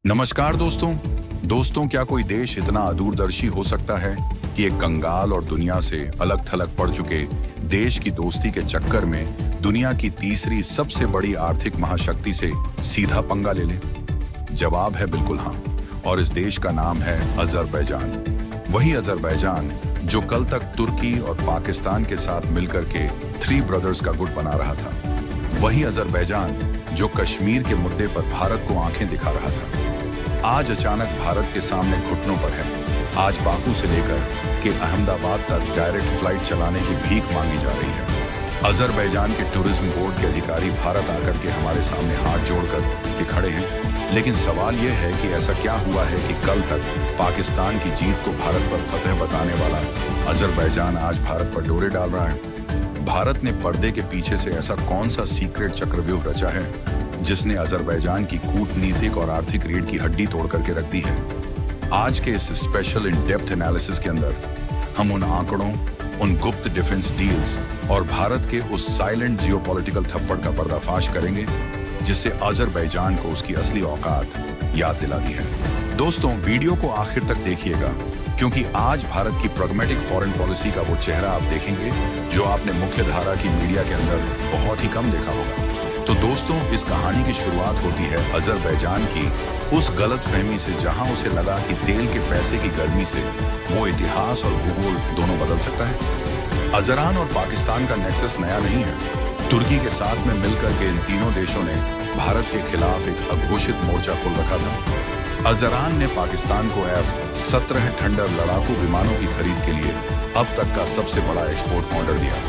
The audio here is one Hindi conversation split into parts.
नमस्कार दोस्तों। क्या कोई देश इतना अदूरदर्शी हो सकता है कि एक कंगाल और दुनिया से अलग थलग पड़ चुके देश की दोस्ती के चक्कर में दुनिया की तीसरी सबसे बड़ी आर्थिक महाशक्ति से सीधा पंगा ले ले? जवाब है बिल्कुल हाँ। और इस देश का नाम है अजरबैजान। वही अजरबैजान जो कल तक तुर्की और पाकिस्तान के साथ मिलकर के थ्री ब्रदर्स का गुट बना रहा था। वही अजरबैजान जो कश्मीर के मुद्दे पर भारत को आंखें दिखा रहा था, आज अचानक भारत के सामने घुटनों पर है। आज बाकू से लेकर के अहमदाबाद तक डायरेक्ट फ्लाइट चलाने की भीख मांगी जा रही है। अजरबैजान के टूरिज्म बोर्ड के अधिकारी भारत आकर के हमारे सामने हाथ जोड़कर के खड़े हैं। लेकिन सवाल यह है कि ऐसा क्या हुआ है कि कल तक पाकिस्तान की जीत को भारत पर फतेह बताने वाला अजरबैजान आज भारत पर डोरे डाल रहा है? भारत ने पर्दे के पीछे से ऐसा कौन सा सीक्रेट चक्रव्यूह रचा है जिसने अजरबैजान की कूटनीतिक और आर्थिक रीढ़ की हड्डी तोड़ करके रख दी है? आज के इस स्पेशल इन डेप्थ एनालिसिस के अंदर हम उन आंकड़ों, उन गुप्त डिफेंस डील्स और भारत के उस साइलेंट जियोपॉलिटिकल थप्पड़ का पर्दाफाश करेंगे जिससे अजरबैजान को उसकी असली औकात याद दिला दी है। दोस्तों, वीडियो को आखिर तक देखिएगा क्योंकि आज भारत की प्रैग्मेटिक फॉरेन पॉलिसी का वो चेहरा आप देखेंगे जो आपने मुख्य धारा की मीडिया के अंदर बहुत ही कम देखा होगा। तो दोस्तों, इस कहानी की शुरुआत होती है अजरबैजान की उस गलतफहमी से जहां उसे लगा कि तेल के पैसे की गर्मी से वो इतिहास और भूगोल दोनों बदल सकता है। अजरान और पाकिस्तान का नेक्सस नया नहीं है। तुर्की के साथ में मिलकर के इन तीनों देशों ने भारत के खिलाफ एक अघोषित मोर्चा खोल रखा था। अजरान ने पाकिस्तान को F-17 थंडर लड़ाकू विमानों की खरीद के लिए अब तक का सबसे बड़ा एक्सपोर्ट ऑर्डर दिया।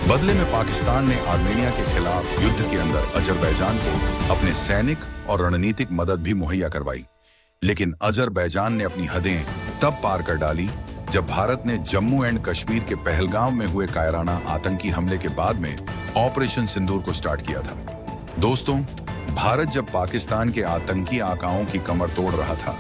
बदले में पाकिस्तान ने आर्मेनिया के खिलाफ युद्ध के अंदर अजरबैजान को अपने सैनिक और रणनीतिक मदद भी मुहैया करवाई। लेकिन अजरबैजान ने अपनी हदें तब पार कर डाली जब भारत ने जम्मू एंड कश्मीर के पहलगाम में हुए कायराना आतंकी हमले के बाद में ऑपरेशन सिंदूर को स्टार्ट किया था। दोस्तों, भारत जब पाकिस्तान के आतंकी आकाओं की कमर तोड़ रहा था,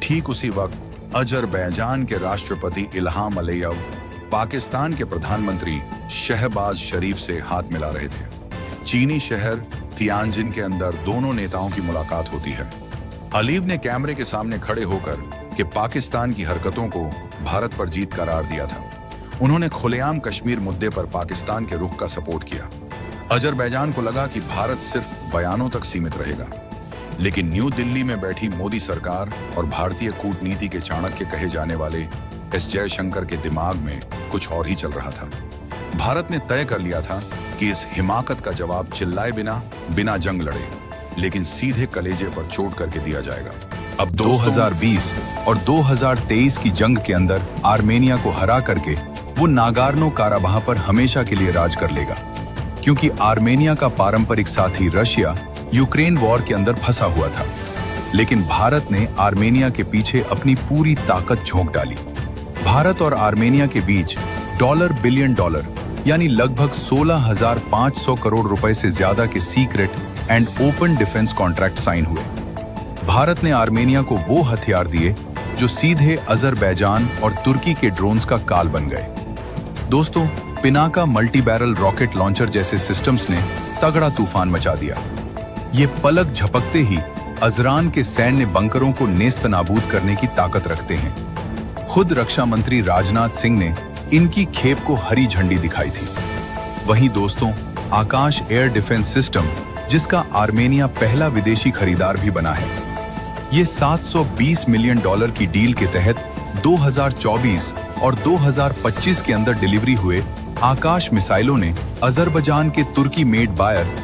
ठीक उसी वक्त अजरबैजान के राष्ट्रपति इल्हाम अलियव पाकिस्तान के प्रधानमंत्री शहबाज शरीफ से हाथ मिला रहे थे। चीनी शहर तियानजिन के अंदर दोनों नेताओं की मुलाकात होती है। अलीव ने कैमरे के सामने खड़े होकर के पाकिस्तान की हरकतों को भारत पर जीत करार दिया था। उन्होंने खुलेआम कश्मीर मुद्दे पर पाकिस्तान के रुख का सपोर्ट किया। अजरबैजान को लगा कि भारत सिर्फ बयानों तक सीमित रहेगा, लेकिन न्यू दिल्ली में बैठी मोदी सरकार और भारतीय कूटनीति के चाणक्य कहे जाने वाले एस जयशंकर के दिमाग में कुछ और ही चल रहा था। भारत ने तय कर लिया था कि इस हिमाकत का जवाब चिल्लाए बिना जंग लड़े, लेकिन सीधे कलेजे पर चोट करके दिया जाएगा। अब 2020 और 2023 की जंग के अंदर आर्मेनिया को हरा करके वो नागोर्नो काराबाह पर हमेशा के लिए राज कर लेगा, क्योंकि आर्मेनिया का पारंपरिक साथी रशिया यूक्रेन वॉर के अंदर फंसा हुआ था। लेकिन भारत ने आर्मेनिया के पीछे अपनी पूरी ताकत झोंक डाली। भारत और आर्मेनिया के बीच $1 बिलियन यानी लगभग 16,500 करोड़ रुपए से ज्यादा के secret and open defence contract sign हुए। भारत ने आर्मेनिया को वो हथियार दिए जो सीधे अजरबैजान और तुर्की के ड्रोन्स का काल बन गए। दोस्तों, Pinaka multi barrel rocket launcher जैसे सिस्टम्स ने तगड़ा तूफान मचा दिया। ये पलक झपकते ही अजरान के सैन्य बंकरों को नेस्त नाबूद करने की ताकत रखते हैं। खुद रक्षा मंत्री राजनाथ सिंह ने इनकी खेप को हरी झंडी दिखाई थी। वहीं दोस्तों, आकाश एयर डिफेंस सिस्टम, जिसका आर्मेनिया पहला विदेशी खरीदार भी बना है, ये $720 मिलियन की डील के तहत 2024 और 2025 के अंदर डिलीवरी हुए आकाश मिसाइलों ने अजरबैजान के तुर्की मेड बायर